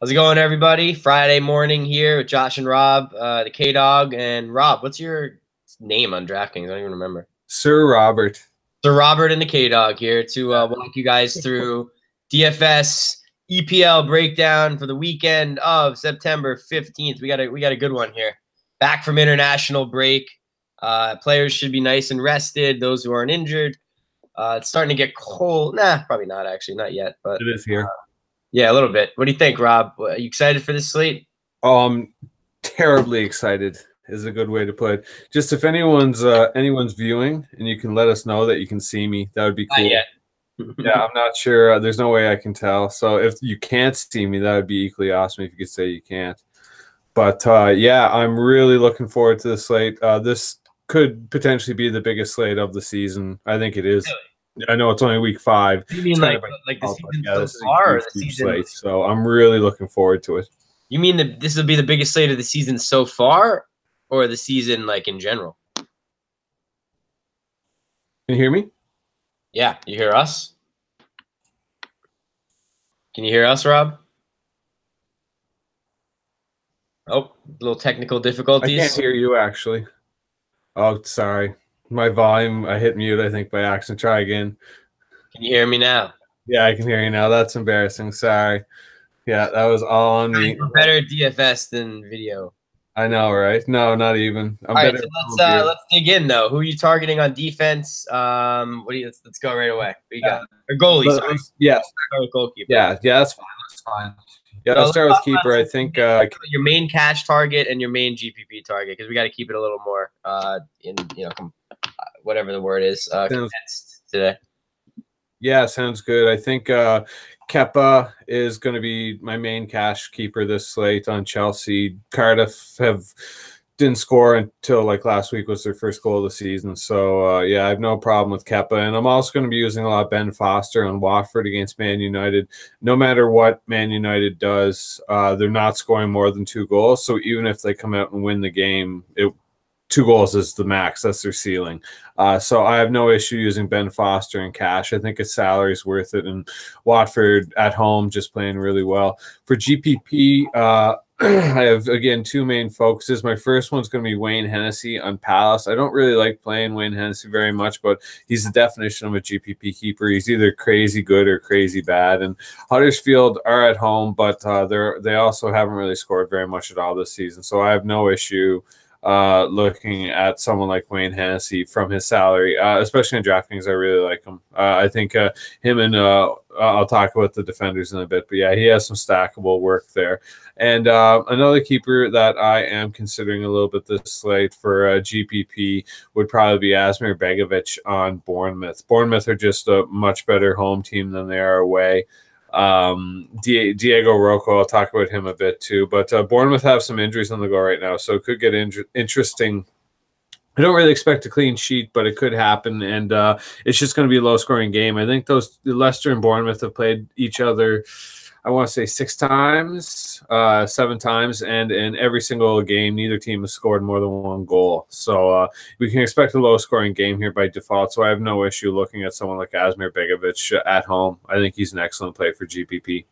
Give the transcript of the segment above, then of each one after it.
How's it going, everybody? Friday morning here with Josh and Rob, the K-Dog. And Rob, what's your name on DraftKings? I don't even remember. Sir Robert. Sir Robert and the K-Dog here to walk you guys through DFS EPL breakdown for the weekend of September 15th. We got a good one here. Back from international break. Players should be nice and rested. Those who aren't injured. It's starting to get cold. Nah, probably not actually. Not yet. But it is here. Yeah, a little bit. What do you think, Rob? Are you excited for this slate? Oh, I'm terribly excited is a good way to put it. Just if anyone's viewing and you can let us know that you can see me, that would be cool. Not yet. Yeah, I'm not sure. There's no way I can tell. So if you can't see me, that would be equally awesome if you could say you can't. But yeah, I'm really looking forward to the slate. This could potentially be the biggest slate of the season. I think it is. Really? I know it's only week 5. You mean like the season so far, or the season? Slate, so I'm really looking forward to it. You mean this will be the biggest slate of the season so far, or the season like in general? Can you hear me? Yeah, you hear us? Can you hear us, Rob? Oh, little technical difficulties. I can't hear you actually. Oh, sorry. My volume, I hit mute, I think, by accident. Try again. Can you hear me now? Yeah, I can hear you now. That's embarrassing. Sorry. Yeah, that was all on me. You're better at DFS than video. I know, right? No, not even. All right, so let's dig in though. Who are you targeting on defense? Let's go right away. What you got? Or goalie, sorry. Yes. Goalkeeper. Yeah, that's fine. That's fine. Yeah, let's start with keeper. I think your main cash target and your main GPP target, because we got to keep it a little more whatever the word is condensed today. Yeah, sounds good. I think Kepa is going to be my main cash keeper this slate on Chelsea. Cardiff didn't score until like last week was their first goal of the season. So yeah, I have no problem with Kepa, and I'm also going to be using a lot of Ben Foster on Watford against Man United. No matter what Man United does, they're not scoring more than 2 goals. So even if they come out and win the game, 2 goals is the max. That's their ceiling. So I have no issue using Ben Foster in cash. I think his salary is worth it. And Watford at home just playing really well. For GPP, I have, again, 2 main focuses. My first one's going to be Wayne Hennessy on Palace. I don't really like playing Wayne Hennessy very much, but he's the definition of a GPP keeper. He's either crazy good or crazy bad. And Huddersfield are at home, but they also haven't really scored very much at all this season. So I have no issue looking at someone like Wayne Hennessy from his salary, especially in DraftKings. I really like him. I think him and I'll talk about the defenders in a bit, but yeah, he has some stackable work there. And another keeper that I am considering a little bit this slate for GPP would probably be Asmir Begovic on Bournemouth. Bournemouth are just a much better home team than they are away. Diego Rocco, I'll talk about him a bit too, but Bournemouth have some injuries on the go right now, so it could get interesting. I don't really expect a clean sheet, but it could happen, and it's just going to be a low-scoring game. I think Leicester and Bournemouth have played each other, I want to say 6 times, 7 times, and in every single game, neither team has scored more than 1 goal. So we can expect a low-scoring game here by default, so I have no issue looking at someone like Asmir Begovic at home. I think he's an excellent play for GPP.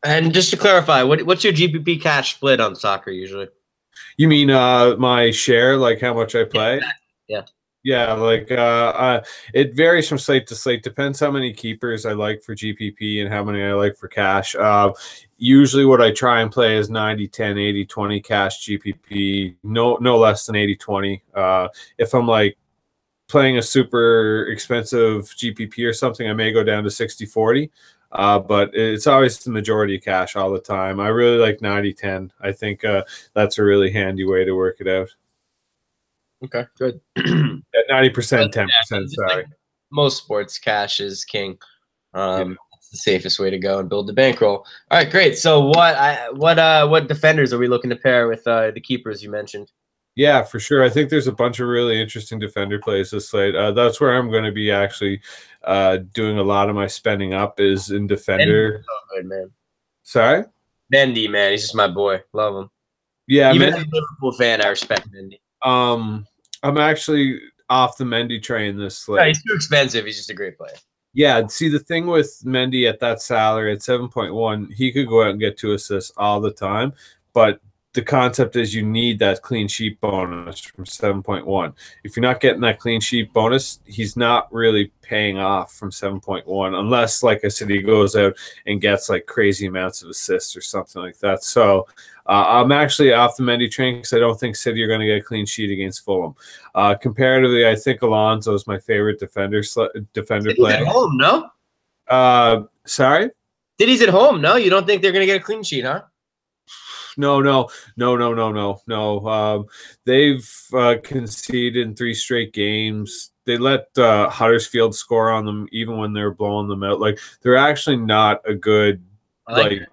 And just to clarify, what's your GPP cash split on soccer usually? You mean my share, like how much I play? Yeah. Yeah, like it varies from slate to slate. Depends how many keepers I like for GPP and how many I like for cash. Usually what I try and play is 90-10, 80-20 cash GPP, no less than 80-20. If I'm like playing a super expensive GPP or something, I may go down to 60-40. But it's always the majority cash all the time. I really like 90-10. I think that's a really handy way to work it out. Okay, good. At 90%, 10%, sorry. Like most sports, cash is king. That's the safest way to go and build the bankroll. All right, great. So what defenders are we looking to pair with the keepers you mentioned? Yeah, for sure. I think there's a bunch of really interesting defender plays this slate. That's where I'm going to be actually doing a lot of my spending up is in defender. So good, man. Sorry? Mendy, man. He's just my boy. Love him. Yeah, even as a Liverpool fan, I respect Mendy. I'm actually off the Mendy train this slate. No, he's too expensive. He's just a great player. Yeah, see the thing with Mendy at that salary at 7.1, he could go out and get 2 assists all the time, but the concept is you need that clean sheet bonus from 7.1. If you're not getting that clean sheet bonus, he's not really paying off from 7.1 unless, like I said, he goes out and gets like crazy amounts of assists or something like that. So I'm actually off the Mendy train because I don't think City are going to get a clean sheet against Fulham. Comparatively, I think Alonso is my favorite defender City's at home, no? Sorry? City's at home, no? You don't think they're going to get a clean sheet, huh? No. They've conceded in 3 straight games. They let Huddersfield score on them even when they're blowing them out. Like they're actually not a good good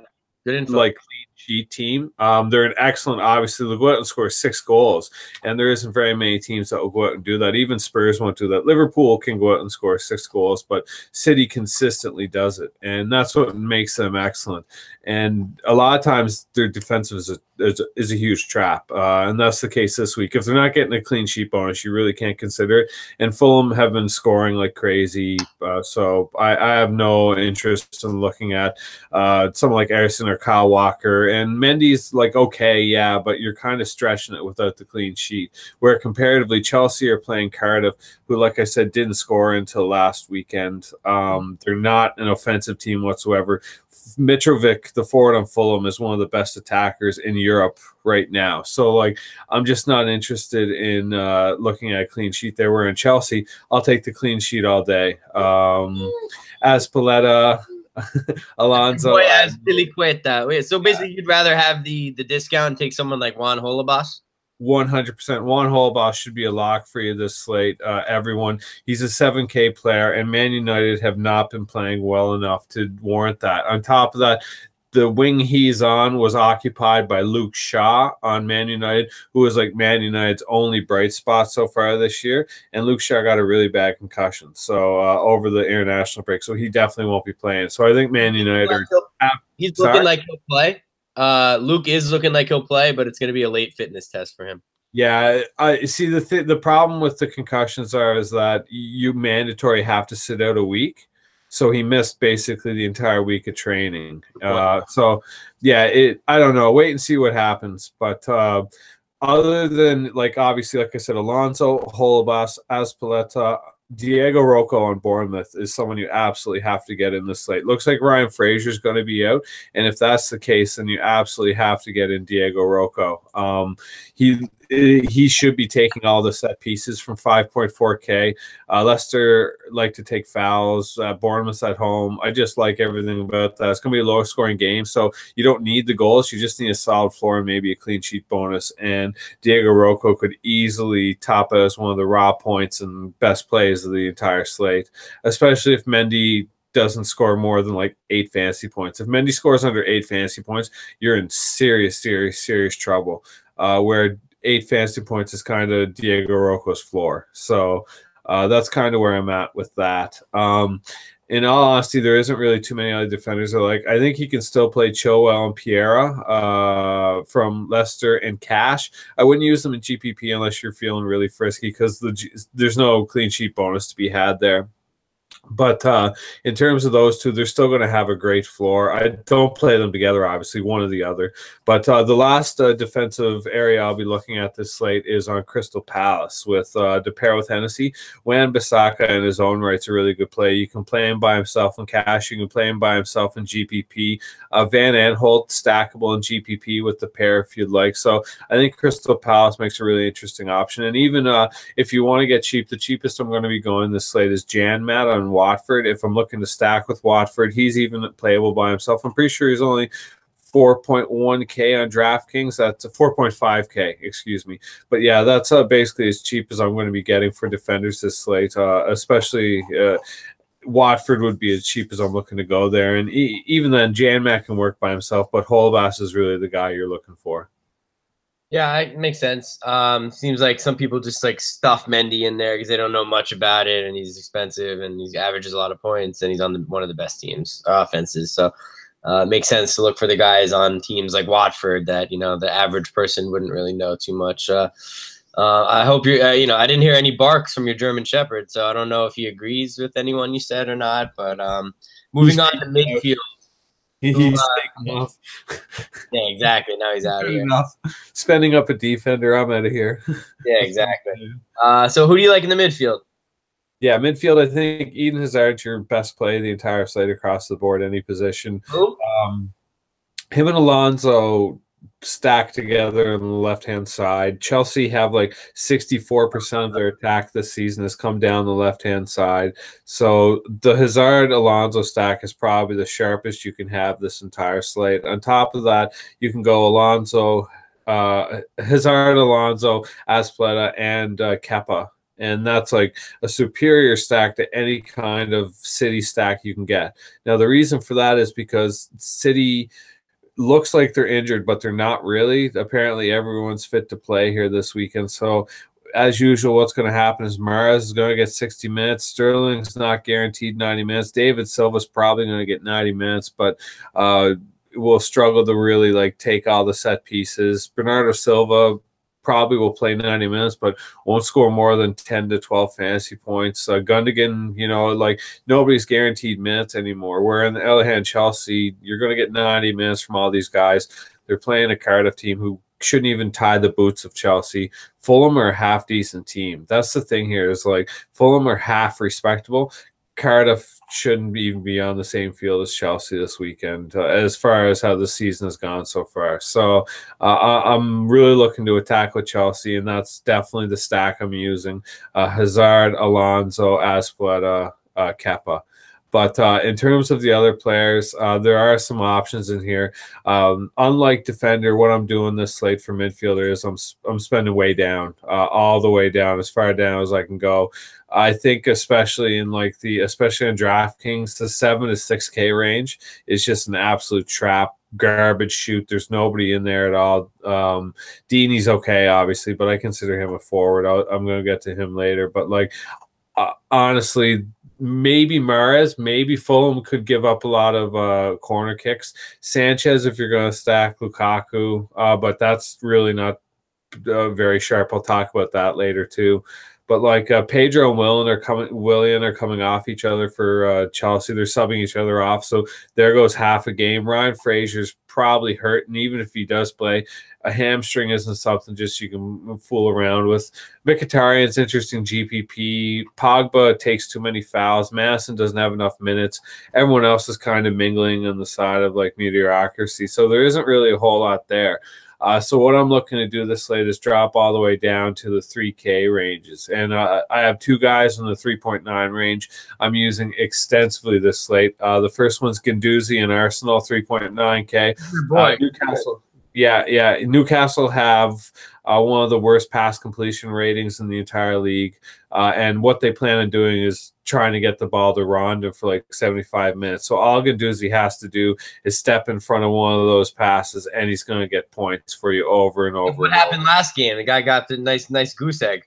info. Like clean sheet team. They're an excellent. Obviously, they'll go out and score 6 goals, and there isn't very many teams that will go out and do that. Even Spurs won't do that. Liverpool can go out and score 6 goals, but City consistently does it, and that's what makes them excellent. And a lot of times, their defensive is a huge trap, and that's the case this week. If they're not getting a clean sheet bonus, you really can't consider it. And Fulham have been scoring like crazy, so I have no interest in looking at someone like Eriksen or Kyle Walker. And Mendy's like, okay, yeah, but you're kind of stretching it without the clean sheet. Where comparatively, Chelsea are playing Cardiff, who, like I said, didn't score until last weekend. They're not an offensive team whatsoever. Mitrovic, the forward on Fulham, is one of the best attackers in Europe right now. So, like, I'm just not interested in looking at a clean sheet there. We're in Chelsea. I'll take the clean sheet all day. Azpilicueta, Alonso. Boy, Azpilicueta. Wait, so basically, you'd rather have the discount and take someone like Juan Holebas? 100%. Juan Holebas should be a lock for you this slate. Everyone, he's a 7K player, and Man United have not been playing well enough to warrant that. On top of that, the wing he's on was occupied by Luke Shaw on Man United, who was like Man United's only bright spot so far this year. And Luke Shaw got a really bad concussion over the international break, so he definitely won't be playing. So I think Man United he's looking like he'll play. Luke is looking like he'll play, but it's going to be a late fitness test for him. Yeah, I see the problem with the concussions is that you mandatory have to sit out a week. So he missed basically the entire week of training. So yeah, I don't know. Wait and see what happens. But other than obviously, like I said, Alonso, Holebas, Azpilicueta, Diego Rocco on Bournemouth is someone you absolutely have to get in this slate. Looks like Ryan Fraser is going to be out, and if that's the case, then you absolutely have to get in Diego Rocco. He should be taking all the set pieces from 5.4K. Leicester like to take fouls. Bournemouth's at home. I just like everything about that. It's going to be a low-scoring game, so you don't need the goals. You just need a solid floor and maybe a clean sheet bonus. And Diego Rocco could easily top it as one of the raw points and best plays of the entire slate, especially if Mendy doesn't score more than 8 fantasy points. If Mendy scores under 8 fantasy points, you're in serious trouble. Where 8 fantasy points is kind of Diego Rocco's floor. So that's kind of where I'm at with that. In all honesty, there isn't really too many other defenders I think he can still play Chilwell and Piera from Leicester and Cash. I wouldn't use them in GPP unless you're feeling really frisky because there's no clean sheet bonus to be had there. But in terms of those two, they're still going to have a great floor. I don't play them together, obviously, one or the other. But the last defensive area I'll be looking at this slate is on Crystal Palace to pair with Hennessy. Wan-Bissaka in his own right is a really good play. You can play him by himself in cash. You can play him by himself in GPP. Van Aanholt, stackable in GPP with the pair if you'd like. So I think Crystal Palace makes a really interesting option. And even if you want to get cheap, the cheapest I'm going to be going this slate is Janmat on Watford. If I'm looking to stack with Watford, he's even playable by himself. I'm pretty sure he's only 4.1K on DraftKings. That's 4.5K, excuse me. But yeah, that's basically as cheap as I'm going to be getting for defenders this slate, especially Watford would be as cheap as I'm looking to go there. And even then, Janmat can work by himself, but Holebas is really the guy you're looking for. Yeah, it makes sense. Seems like some people just stuff Mendy in there because they don't know much about it, and he's expensive, and he averages a lot of points, and he's on one of the best teams offenses. So it makes sense to look for the guys on teams like Watford that the average person wouldn't really know too much I hope you're. I didn't hear any barks from your German Shepherd, so I don't know if he agrees with anyone you said or not. But moving on to midfield. He's taking off. Yeah, exactly. Now he's out of here. Enough. Spending up a defender. I'm out of here. Yeah, exactly. So who do you like in the midfield? Yeah, midfield, I think Eden Hazard's your best play the entire slate across the board, any position. Who? Him and Alonso stacked together on the left-hand side. Chelsea have like 64% of their attack this season has come down the left-hand side. So the Hazard-Alonso stack is probably the sharpest you can have this entire slate. On top of that, you can go Alonso, Hazard, Alonso, Azpilicueta, and Kepa. And that's like a superior stack to any kind of City stack you can get. Now, the reason for that is because City looks like they're injured, but they're not really. Apparently, everyone's fit to play here this weekend. So, as usual, what's going to happen is Mahrez is going to get 60 minutes. Sterling's not guaranteed 90 minutes. David Silva's probably going to get 90 minutes, but will struggle to really like take all the set pieces. Bernardo Silva probably will play 90 minutes, but won't score more than 10 to 12 fantasy points. Gundogan, like nobody's guaranteed minutes anymore. Where on the other hand, Chelsea, you're going to get 90 minutes from all these guys. They're playing a Cardiff team who shouldn't even tie the boots of Chelsea. Fulham are a half decent team. That's the thing here is like Fulham are half respectable. Cardiff shouldn't even be on the same field as Chelsea this weekend as far as how the season has gone so far. So I'm really looking to attack with Chelsea, and that's definitely the stack I'm using. Hazard, Alonso, Azpilicueta, Kepa. But in terms of the other players, there are some options in here. Unlike defender, what I'm doing this slate for midfielder is I'm spending way down, all the way down, as far down as I can go. I think especially in DraftKings, the 7 to 6K range is just an absolute trap. Garbage shoot. There's nobody in there at all. Deeney's okay, obviously, but I consider him a forward. I'm going to get to him later. But like, honestly, maybe Mahrez, maybe Fulham could give up a lot of corner kicks. Sanchez, if you're going to stack Lukaku, but that's really not very sharp. I'll talk about that later too. But like Pedro and Willian are coming off each other for Chelsea. They're subbing each other off. So there goes half a game. Ryan Fraser's probably hurt, and even if he does play, a hamstring isn't something just you can fool around with. Mkhitaryan's interesting GPP. Pogba takes too many fouls. Madison doesn't have enough minutes. Everyone else is kind of mingling on the side of like mediocrity. So there isn't really a whole lot there. So what I'm looking to do this slate is drop all the way down to the 3K ranges. And I have two guys in the 3.9 range I'm using extensively this slate. The first one's Guendouzi and Arsenal, 3.9K. Newcastle. Yeah. Newcastle have one of the worst pass completion ratings in the entire league. And what they plan on doing is trying to get the ball to Ronda for like 75 minutes. So all Guendouzi has to do is step in front of one of those passes, and he's going to get points for you over and over. What happened last game? The guy got the nice goose egg.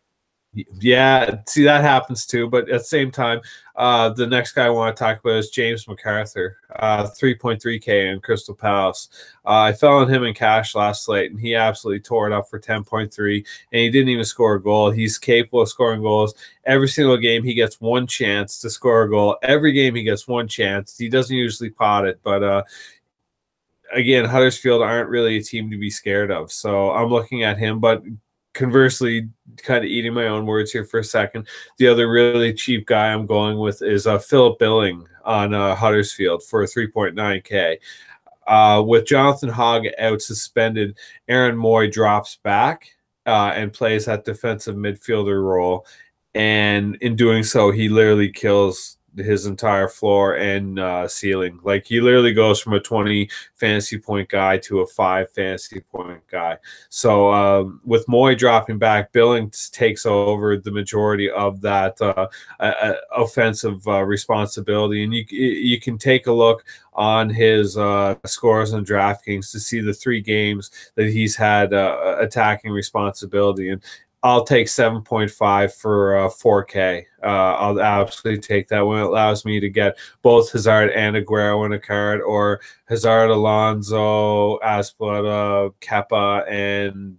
Yeah, see, that happens too. But at the same time, the next guy I want to talk about is James McArthur, 3.3K in Crystal Palace. I fell on him in cash last slate, and he absolutely tore it up for 10.3, and he didn't even score a goal. He's capable of scoring goals. Every single game, he gets one chance to score a goal. Every game, he gets one chance. He doesn't usually pot it, but again, Huddersfield aren't really a team to be scared of. So I'm looking at him, but conversely, kind of eating my own words here for a second, the other really cheap guy I'm going with is Philip Billing on Huddersfield for 3.9K. With Jonathan Hogg out suspended, Aaron Moy drops back and plays that defensive midfielder role. And in doing so, he literally kills his entire floor and ceiling. Like, he literally goes from a 20 fantasy point guy to a 5 fantasy point guy. So with Moy dropping back, Billings takes over the majority of that offensive responsibility. And you can take a look on his scores on DraftKings to see the 3 games that he's had attacking responsibility. And I'll take 7.5 for 4K. I'll absolutely take that one. It allows me to get both Hazard and Aguero in a card, or Hazard, Alonso, Azpilicueta, Kepa, and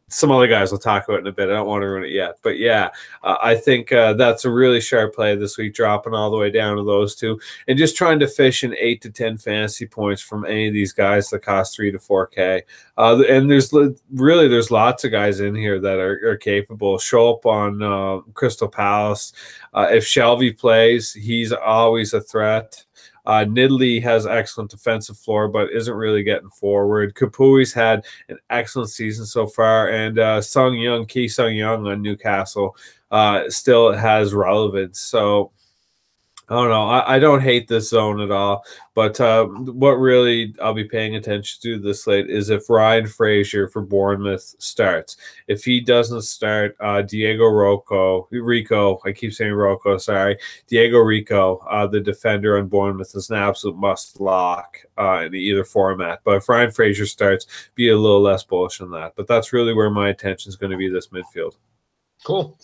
some other guys we'll talk about in a bit. I don't want to ruin it yet. But yeah, I think that's a really sharp play this week, dropping all the way down to those two and just trying to fish in 8 to 10 fantasy points from any of these guys that cost 3 to 4K. And there's lots of guys in here that are capable. Show up on Crystal Palace. If Shelby plays, he's always a threat. Nidley has excellent defensive floor, but isn't really getting forward. Kapui's had an excellent season so far, and Ki Sung Young on Newcastle still has relevance. So I don't know. I don't hate this zone at all, but what really I'll be paying attention to this slate is if Ryan Fraser for Bournemouth starts. If he doesn't start, Diego Rico, I keep saying Rocco, sorry. Diego Rico, the defender on Bournemouth, is an absolute must lock in either format. But if Ryan Fraser starts, be a little less bullish on that. But that's really where my attention is going to be this midfield. Cool.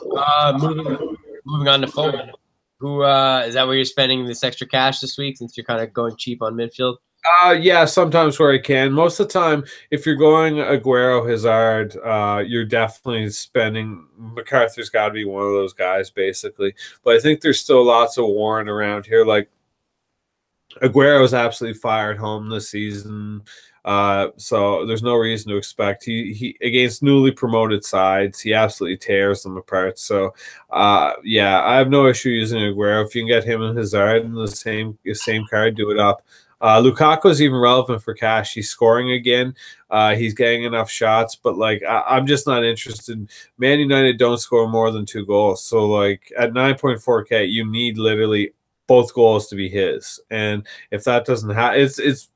Moving on to forward. Who is that where you're spending this extra cash this week since you're kind of going cheap on midfield? Yeah, sometimes where I can. Most of the time, if you're going Aguero, Hazard, you're definitely spending. McArthur's got to be one of those guys, basically. But I think there's still lots of Warren around here. Like Aguero's absolutely fired home this season. So there's no reason to expect he against newly promoted sides, he absolutely tears them apart. So yeah, I have no issue using Aguero. If you can get him and Hazard in the same card, do it up. Lukaku is even relevant for cash. He's scoring again. He's getting enough shots, but like I'm just not interested. Man United don't score more than 2 goals. So like at 9.4K, you need literally both goals to be his. And if that doesn't happen, it's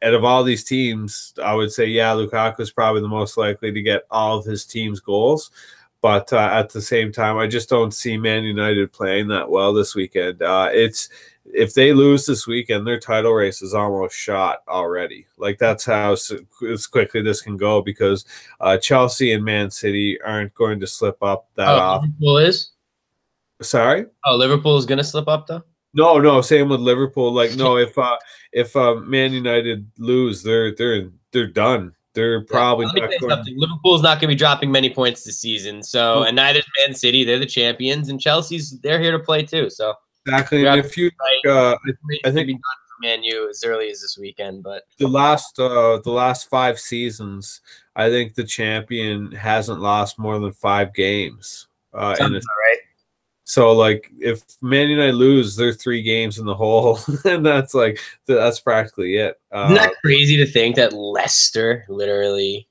out of all these teams, I would say, yeah, Lukaku is probably the most likely to get all of his team's goals. But at the same time, I just don't see Man United playing that well this weekend. If they lose this weekend, their title race is almost shot already. Like that's how as quickly this can go because Chelsea and Man City aren't going to slip up that often. Liverpool is? Sorry? Oh, Liverpool is going to slip up though? No, same with Liverpool. Like, no, if Man United lose, they're done. They're probably not going. Liverpool's not going to be dropping many points this season. So, and neither is Man City. They're the champions, and they're here to play too. So exactly. And if you, I think be done for Man U as early as this weekend. But the last 5 seasons, I think the champion hasn't lost more than 5 games. Right. So, like, if Man United lose, they're 3 games in the hole, and that's practically it. Isn't that crazy to think that Leicester literally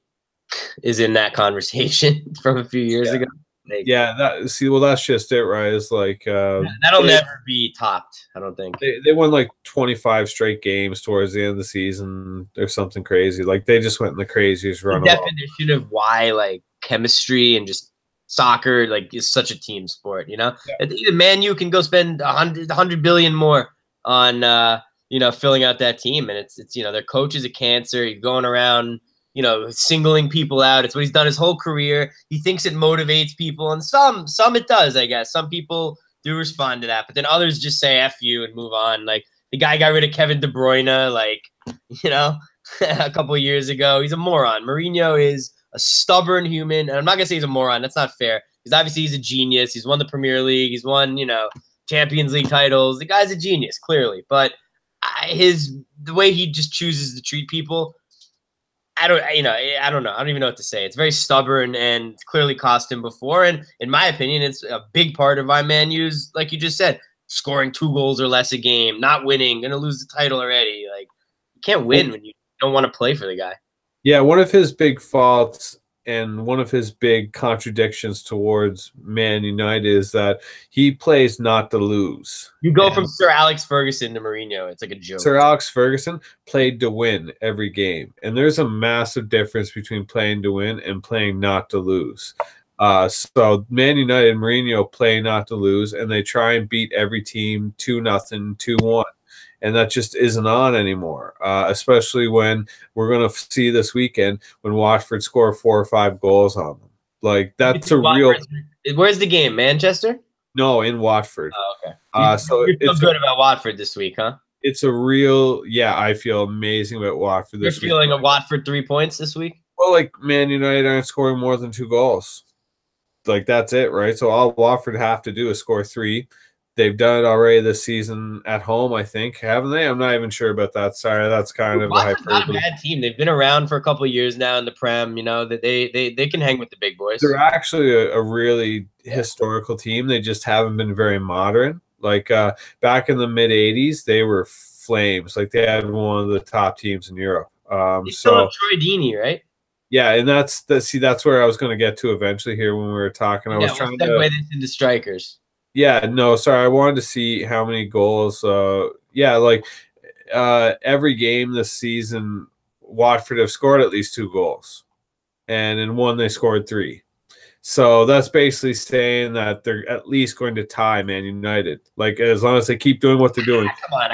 is in that conversation from a few years ago? Like, yeah, that's just it, right? It's like that'll never be topped. I don't think they won like 25 straight games towards the end of the season or something crazy. Like they just went in the craziest run. The definition of why like chemistry and just soccer like is such a team sport, you know. Yeah. Man U can go spend 100 billion more on filling out that team, and it's their coach is a cancer. He's going around singling people out. It's what he's done his whole career. He thinks it motivates people, and some it does, I guess. Some people do respond to that, but then others just say F you and move on. Like the guy got rid of Kevin De Bruyne, like a couple of years ago. He's a moron. Mourinho is a stubborn human, and I'm not gonna say he's a moron. That's not fair. Because obviously he's a genius. He's won the Premier League. He's won, Champions League titles. The guy's a genius, clearly. But the way he just chooses to treat people, I don't know. I don't even know what to say. It's very stubborn and clearly cost him before. And in my opinion, it's a big part of why Man U's, like you just said, scoring 2 goals or less a game, not winning, gonna lose the title already. Like you can't win when you don't want to play for the guy. Yeah, one of his big faults and one of his big contradictions towards Man United is that he plays not to lose. You go from Sir Alex Ferguson to Mourinho. It's like a joke. Sir Alex Ferguson played to win every game. And there's a massive difference between playing to win and playing not to lose. So Man United and Mourinho play not to lose, and they try and beat every team 2-0, 2-1. And that just isn't on anymore, especially when we're going to see this weekend when Watford score 4 or 5 goals on them. Like, that's a real... Where's the game, Manchester? No, in Watford. Oh, okay. So you feel good about Watford this week, huh? It's a real... Yeah, I feel amazing about Watford this week. You're feeling a Watford 3 points this week? Well, like Man United aren't scoring more than 2 goals. Like that's it, right? So all Watford have to do is score 3. They've done it already this season at home, I think, haven't they? I'm not even sure about that. Sorry, that's kind of a Watford's not a hyperbole. bad team. They've been around for a couple of years now in the Prem. You know that they can hang with the big boys. They're actually a really historical team. They just haven't been very modern. Like back in the mid '80s, they were flames. Like they had one of the top teams in Europe. They still have Troy Deeney, right? Yeah, and that's where I was going to get to eventually here when we were talking. I was we'll trying segue to this into strikers. Yeah, no, sorry. I wanted to see how many goals. Like every game this season, Watford have scored at least 2 goals, and in one they scored 3. So that's basically saying that they're at least going to tie Man United. Like as long as they keep doing what they're doing. Come on,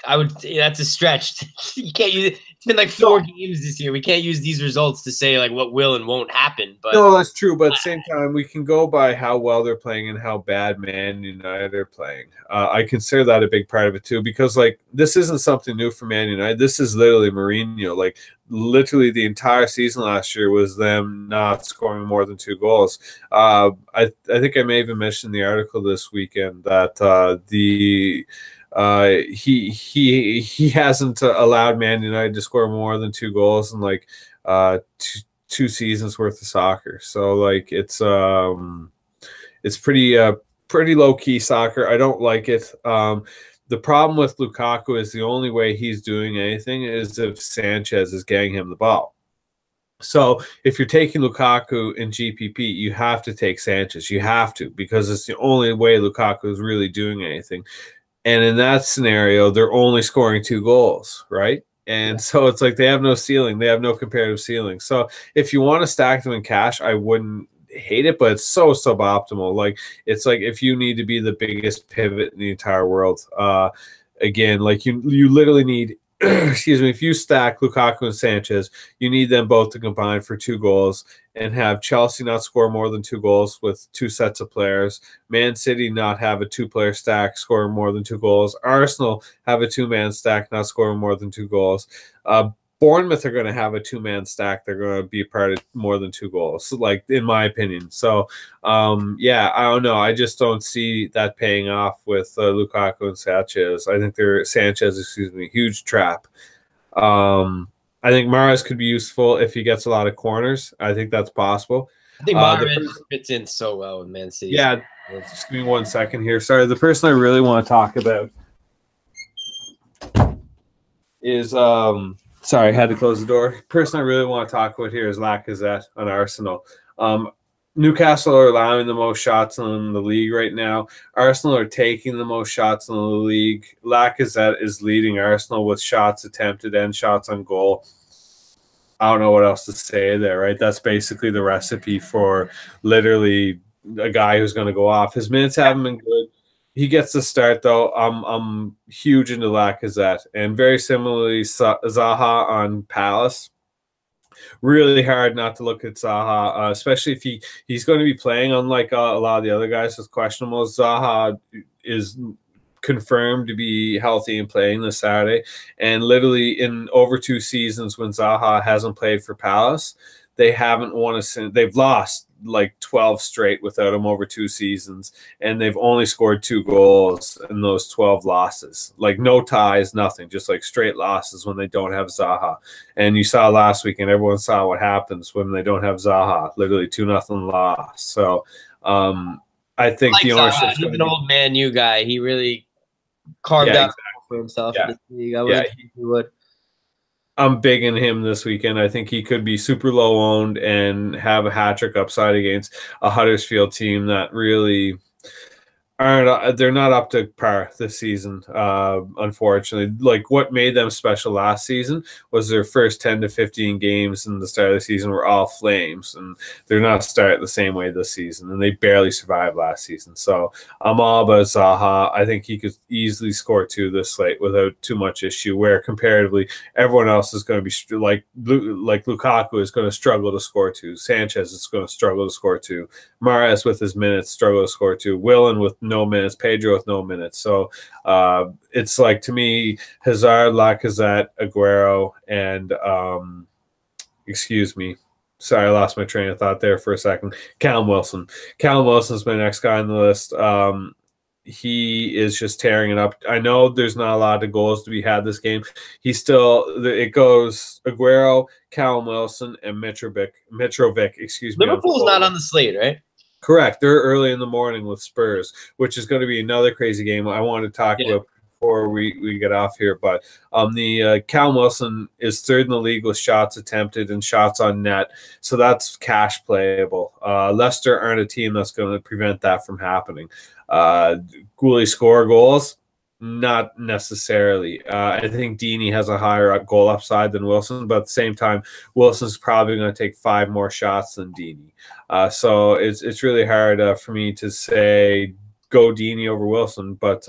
I would. That's a stretch. You can't use it. It's been like 4 games this year. We can't use these results to say like what will and won't happen. But no, that's true. But at the same time, we can go by how well they're playing and how bad Man United are playing. I consider that a big part of it too, because like this isn't something new for Man United. This is literally Mourinho. Like literally the entire season last year was them not scoring more than 2 goals. I think I may even mentioned in the article this weekend that he hasn't allowed Man United to score more than 2 goals in like two seasons worth of soccer. So like it's pretty low key soccer. I don't like it. The problem with Lukaku is the only way he's doing anything is if Sanchez is getting him the ball. So if you're taking Lukaku in GPP, you have to take Sanchez. You have to, because it's the only way Lukaku is really doing anything. And in that scenario, they're only scoring 2 goals, right? And so it's like they have no ceiling. They have no comparative ceiling. So if you want to stack them in cash, I wouldn't hate it, but it's so suboptimal. Like it's like if you need to be the biggest pivot in the entire world, again, like you literally need excuse me, if you stack Lukaku and Sanchez, you need them both to combine for 2 goals and have Chelsea not score more than 2 goals with 2 sets of players. Man City not have a 2-player stack scoring more than 2 goals. Arsenal have a 2-man stack not scoring more than 2 goals. Bournemouth are going to have a 2-man stack. They're going to be a part of more than 2 goals, like in my opinion. So, I don't know. I just don't see that paying off with Lukaku and Sanchez. I think huge trap. I think Mahrez could be useful if he gets a lot of corners. I think that's possible. I think Mahrez fits in so well with Man City. Yeah, just give me 1 second here. Sorry, the person I really want to talk about is sorry, I had to close the door. The person I really want to talk about here is Lacazette on Arsenal. Newcastle are allowing the most shots in the league right now. Arsenal are taking the most shots in the league. Lacazette is leading Arsenal with shots attempted and shots on goal. I don't know what else to say there, right? That's basically the recipe for literally a guy who's going to go off. His minutes haven't been good. He gets the start, though. I'm huge into Lacazette. And very similarly, Zaha on Palace. Really hard not to look at Zaha, especially if he's going to be playing, unlike a lot of the other guys with questionable. Zaha is confirmed to be healthy and playing this Saturday. And literally in over 2 seasons when Zaha hasn't played for Palace, they haven't won they've lost like 12 straight without him over 2 seasons, and they've only scored 2 goals in those 12 losses. Like no ties, nothing, just like straight losses when they don't have Zaha. And you saw last week, and everyone saw what happens when they don't have Zaha. Literally 2-0 loss. So I think the ownership. He's an old Man U guy. He really carved out for himself in this league. He would. I'm big in him this weekend. I think he could be super low owned and have a hat trick upside against a Huddersfield team that really they're not up to par this season, unfortunately. Like what made them special last season was their first 10 to 15 games in the start of the season were all flames, and they're not starting the same way this season, and they barely survived last season. So I'm all about Zaha. I think he could easily score 2 this slate without too much issue, where comparatively everyone else is going to be like Lukaku is going to struggle to score 2. Sanchez is going to struggle to score 2. Mahrez with his minutes struggle to score 2. Willen with no minutes, Pedro with no minutes. So it's like, to me, Hazard, Lacazette, Aguero, and excuse me. Sorry, I lost my train of thought there for a second. Callum Wilson. Callum Wilson's my next guy on the list. He is just tearing it up. I know there's not a lot of goals to be had this game. It goes Aguero, Callum Wilson, and Mitrovic, excuse me. Liverpool's not on the slate, right? Correct. They're early in the morning with Spurs, which is going to be another crazy game I want to talk about before we get off here. But the Callum Wilson is third in the league with shots attempted and shots on net, so that's cash playable. Leicester aren't a team that's going to prevent that from happening. Will he score goals? Not necessarily. I think Deeney has a higher goal upside than Wilson, but at the same time, Wilson's probably going to take 5 more shots than Deeney. So it's really hard for me to say go Deeney over Wilson, but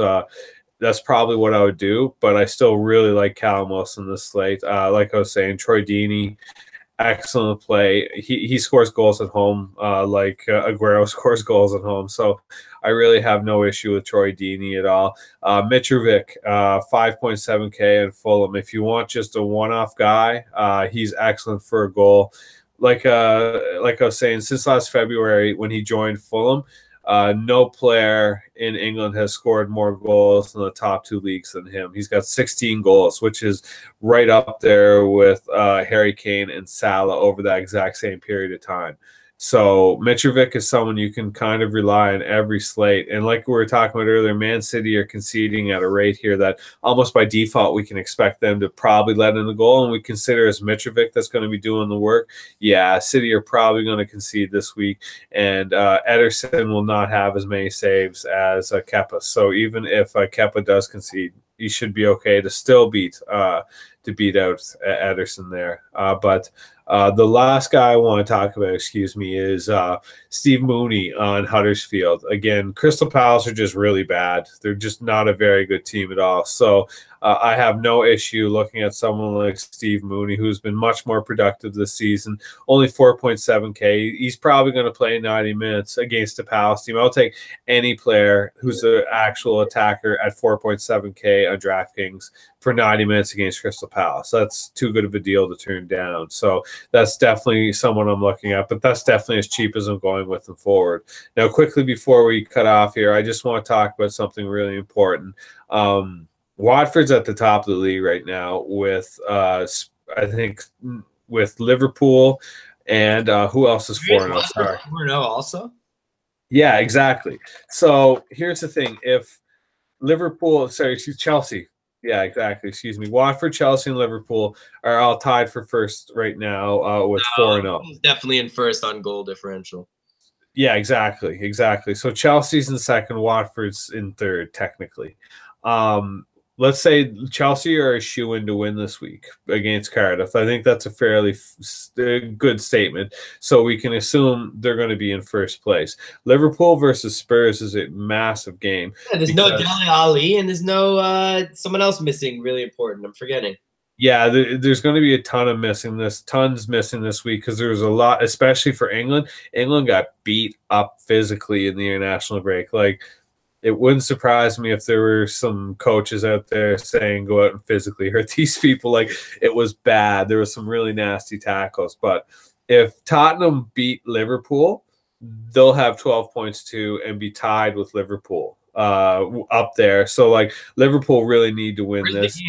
that's probably what I would do. But I still really like Callum Wilson this slate. Like I was saying, Troy Deeney, excellent play. He scores goals at home, like Aguero scores goals at home. So I really have no issue with Troy Deeney at all. Mitrovic, 5.7K in Fulham. If you want just a one-off guy, he's excellent for a goal. Like I was saying, since last February when he joined Fulham, no player in England has scored more goals in the top 2 leagues than him. He's got 16 goals, which is right up there with Harry Kane and Salah over that exact same period of time. So Mitrovic is someone you can kind of rely on every slate. And like we were talking about earlier, Man City are conceding at a rate here that almost by default we can expect them to probably let in the goal. And we consider as Mitrovic that's going to be doing the work. Yeah, City are probably going to concede this week. And Ederson will not have as many saves as Kepa. So even if Kepa does concede, he should be okay to still beat out Ederson there. But the last guy I want to talk about, is Steve Mooney on Huddersfield. Again, Crystal Palace are just really bad. They're just not a very good team at all. So I have no issue looking at someone like Steve Mooney, who's been much more productive this season. Only 4.7K. He's probably going to play 90 minutes against the Palace team. I'll take any player who's an actual attacker at 4.7K on DraftKings for 90 minutes against Crystal Palace. That's too good of a deal to turn down. So that's definitely someone I'm looking at, but that's definitely as cheap as I'm going with them forward. Now, quickly before we cut off here, I just want to talk about something really important. Watford's at the top of the league right now with, I think, with Liverpool and who else is 4-0? Sorry. 4-0 also? Yeah, exactly. So here's the thing. If Chelsea. Yeah, exactly. Excuse me. Watford, Chelsea, and Liverpool are all tied for first right now with 4-0. Definitely in first on goal differential. Yeah, exactly. So Chelsea's in second, Watford's in third, technically. Let's say Chelsea are a shoo-in to win this week against Cardiff. I think that's a fairly good statement. So we can assume they're going to be in first place. Liverpool versus Spurs is a massive game. Yeah, there's no Dele Alli, and there's no someone else missing really important. I'm forgetting. Yeah, there's going to be a tons missing this week because there was a lot, especially for England. England got beat up physically in the international break. Like, it wouldn't surprise me if there were some coaches out there saying go out and physically hurt these people. Like, it was bad. There was some really nasty tackles. But if Tottenham beat Liverpool, they'll have 12 points too and be tied with Liverpool up there. So, like, Liverpool really need to win this.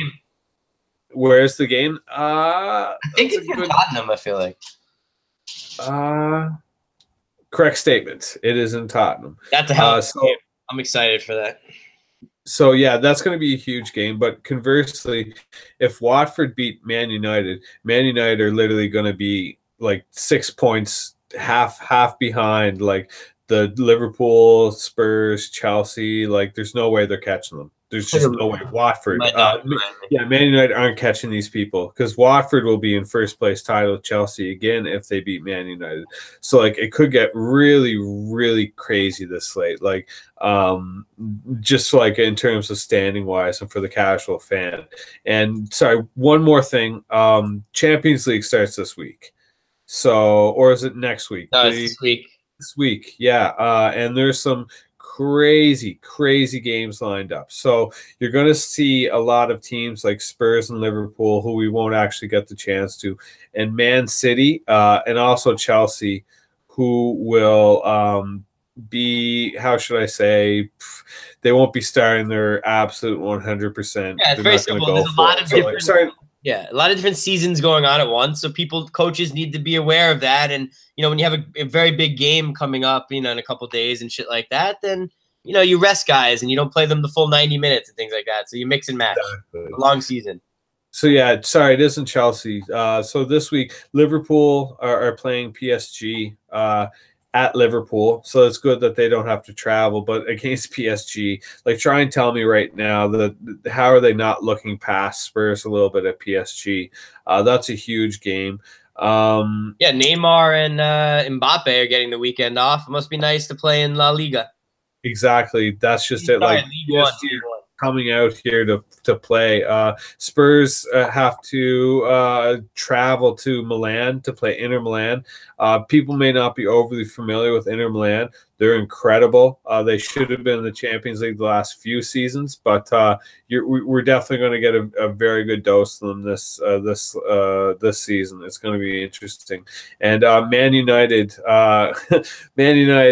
Where's the game? I think it's in Tottenham, I feel like. Correct statement. It is in Tottenham. That's a hell of a game. I'm excited for that. So, yeah, that's going to be a huge game. But conversely, if Watford beat Man United are literally going to be like 6 points, half behind, like the Liverpool, Spurs, Chelsea. Like, there's no way they're catching them. There's just no way. Watford. Man United aren't catching these people because Watford will be in first place tied with Chelsea again if they beat Man United. So, like, it could get really, really crazy this slate. Like, just like in terms of standing wise and for the casual fan. And sorry, one more thing. Champions League starts this week. So, or is it next week? No, it's this week. This week, yeah. And there's some crazy games lined up. So you're going to see a lot of teams like Spurs and Liverpool, who we won't actually get the chance to, and Man City, and also Chelsea, who will be, how should I say, they won't be starting their absolute 100%. Yeah, it's very simple. There's a lot of different, a lot of different seasons going on at once. So coaches need to be aware of that. And, when you have a very big game coming up, in a couple of days and shit like that, then, you rest guys and you don't play them the full 90 minutes and things like that. So you mix and match. Exactly. A long season. So, yeah, sorry, it isn't Chelsea. So this week, Liverpool are playing PSG at Liverpool, so it's good that they don't have to travel. But against PSG, like, try and tell me right now that how are they not looking past Spurs a little bit at PSG? That's a huge game. Yeah, Neymar and Mbappe are getting the weekend off. It must be nice to play in La Liga. Exactly, that's just it. Like, PSG coming out here to play. Spurs have to travel to Milan to play Inter Milan. People may not be overly familiar with Inter Milan. They're incredible. They should have been in the Champions League the last few seasons, but we're definitely going to get a very good dose of them this season. It's going to be interesting. And Man United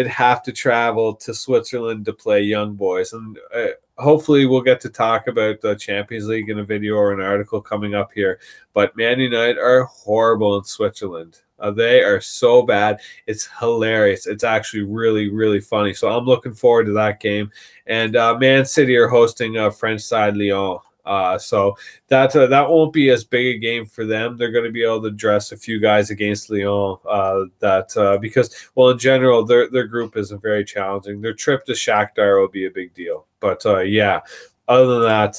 have to travel to Switzerland to play Young Boys, and hopefully we'll get to talk about the Champions League in a video or an article coming up here. But Man United are horrible in Switzerland. They are so bad. It's hilarious. It's actually really funny. So I'm looking forward to that game. And Man City are hosting French side Lyon. So that won't be as big a game for them. They're going to be able to dress a few guys against Lyon. Because, well, in general, their group isn't very challenging. Their trip to Shakhtar will be a big deal. But yeah. Other than that,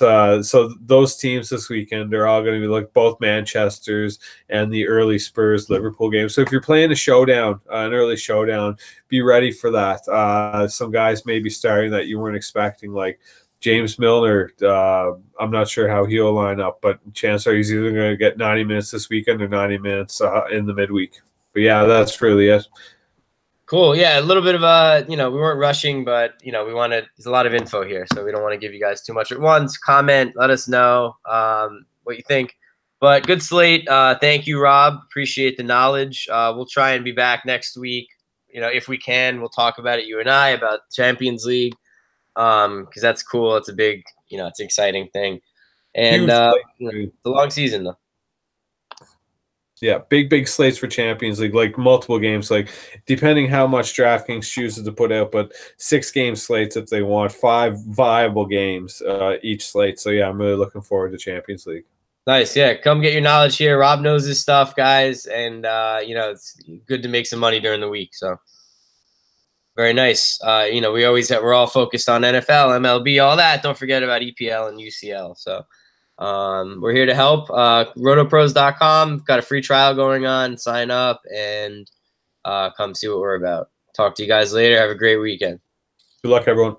so those teams this weekend are all going to be like both Manchester's and the early Spurs Liverpool game. So if you're playing a showdown, an early showdown, be ready for that. Some guys may be starting that you weren't expecting, like James Milner. I'm not sure how he'll line up, but chances are he's either going to get 90 minutes this weekend or 90 minutes in the midweek. But yeah, that's really it. Cool. Yeah, a little bit of we weren't rushing, but there's a lot of info here, so we don't want to give you guys too much at once. Comment, let us know what you think. But good slate. Thank you, Rob. Appreciate the knowledge. We'll try and be back next week. If we can, we'll talk about it, you and I, about Champions League, because that's cool. It's a big, it's an exciting thing, and it's a long season though. Yeah, big slates for Champions League, like multiple games, like depending how much DraftKings chooses to put out, but 6-game slates if they want, 5 viable games each slate. So yeah, I'm really looking forward to Champions League. Nice, yeah. Come get your knowledge here. Rob knows his stuff, guys, and it's good to make some money during the week. So very nice. We're all focused on NFL, MLB, all that. Don't forget about EPL and UCL. So. We're here to help. RotoPros.com. Got a free trial going on. Sign up and come see what we're about. Talk to you guys later. Have a great weekend. Good luck, everyone.